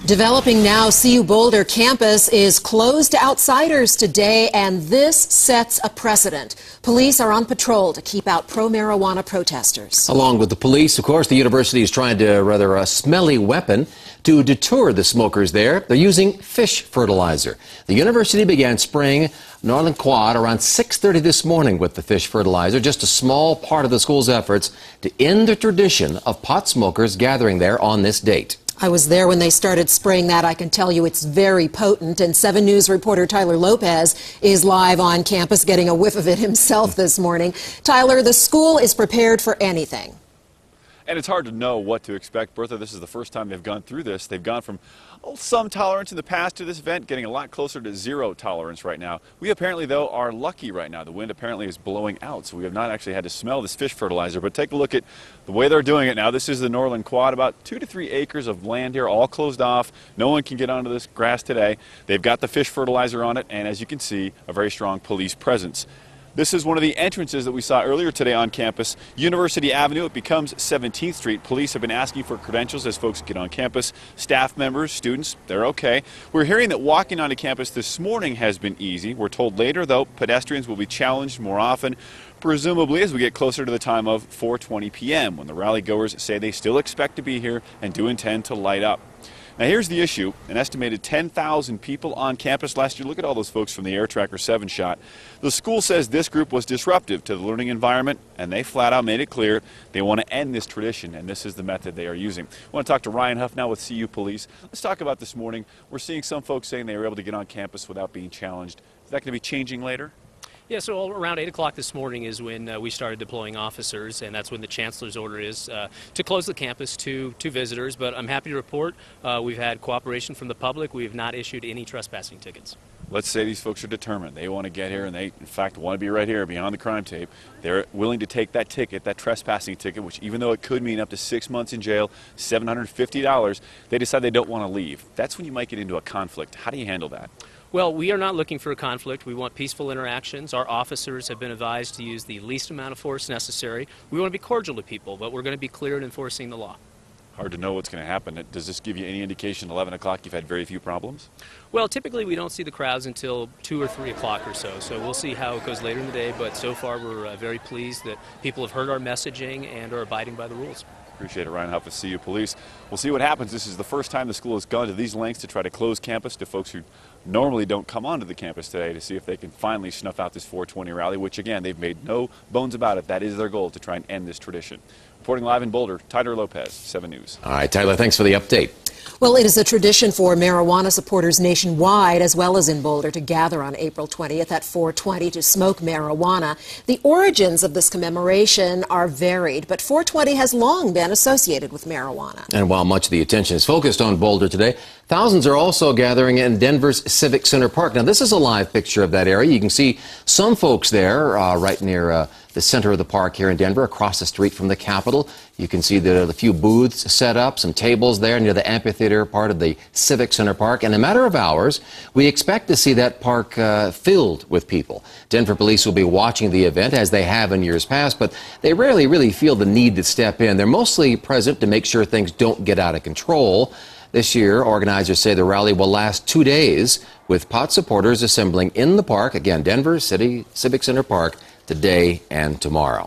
Developing now, CU Boulder campus is closed to outsiders today, and this sets a precedent. Police are on patrol to keep out pro-marijuana protesters. Along with the police, of course, the university is trying to rather a smelly weapon to deter the smokers there. They're using fish fertilizer. The university began spraying Northern Quad around 6:30 this morning with the fish fertilizer, just a small part of the school's efforts to end the tradition of pot smokers gathering there on this date. I was there when they started spraying that. I can tell you it's very potent. And 7 News reporter Tyler Lopez is live on campus getting a whiff of it himself this morning. Tyler, the school is prepared for anything. And it's hard to know what to expect. Bertha, this is the first time they've gone through this. They've gone from some tolerance in the past to this event, getting a lot closer to zero tolerance right now. We apparently, though, are lucky right now. The wind apparently is blowing out, so we have not actually had to smell this fish fertilizer. But take a look at the way they're doing it now. This is the Northern Quad, about 2 to 3 acres of land here, all closed off. No one can get onto this grass today. They've got the fish fertilizer on it, and as you can see, a very strong police presence. This is one of the entrances that we saw earlier today on campus. University Avenue, it becomes 17th Street. Police have been asking for credentials as folks get on campus. Staff members, students, they're okay. We're hearing that walking onto campus this morning has been easy. We're told later, though, pedestrians will be challenged more often, presumably as we get closer to the time of 4:20 p.m. when the rally goers say they still expect to be here and do intend to light up. Now here's the issue, an estimated 10,000 people on campus last year. Look at all those folks from the Air Tracker 7 shot. The school says this group was disruptive to the learning environment, and they flat out made it clear they want to end this tradition, and this is the method they are using. I want to talk to Ryan Huff now with CU Police. Let's talk about this morning. We're seeing some folks saying they were able to get on campus without being challenged. Is that going to be changing later? Yeah, so around 8 o'clock this morning is when we started deploying officers, and that's when the chancellor's order is to close the campus to visitors. But I'm happy to report we've had cooperation from the public. We have not issued any trespassing tickets. Let's say these folks are determined. They want to get here, and they, in fact, want to be right here beyond the crime tape. They're willing to take that ticket, that trespassing ticket, which even though it could mean up to 6 months in jail, $750, they decide they don't want to leave. That's when you might get into a conflict. How do you handle that? Well, we are not looking for a conflict. We want peaceful interactions. Our officers have been advised to use the least amount of force necessary. We want to be cordial to people, but we're going to be clear in enforcing the law. Hard to know what's going to happen. Does this give you any indication 11 o'clock you've had very few problems? Well, typically we don't see the crowds until 2 or 3 o'clock or so we'll see how it goes later in the day, but so far we're very pleased that people have heard our messaging and are abiding by the rules. Appreciate it. Ryan Huff with CU Police. We'll see what happens. This is the first time the school has gone to these lengths to try to close campus to folks who normally don't come onto the campus today, to see if they can finally snuff out this 420 rally, which again, they've made no bones about it. That is their goal, to try and end this tradition. Reporting live in Boulder, Tyler Lopez, 7 News. All right, Tyler, thanks for the update. Well, it is a tradition for marijuana supporters nationwide, as well as in Boulder, to gather on April 20th at 420 to smoke marijuana. The origins of this commemoration are varied, but 420 has long been associated with marijuana. And while much of the attention is focused on Boulder today, thousands are also gathering in Denver's Civic Center Park. Now, this is a live picture of that area. You can see some folks there right near the center of the park here in Denver, across the street from the Capitol. You can see the few booths set up, some tables there near the amphitheater part of the Civic Center Park. In a matter of hours, we expect to see that park filled with people. Denver police will be watching the event, as they have in years past, but they rarely really feel the need to step in. They're mostly present to make sure things don't get out of control. This year, organizers say the rally will last 2 days, with pot supporters assembling in the park, again, Denver Civic Center Park, today and tomorrow.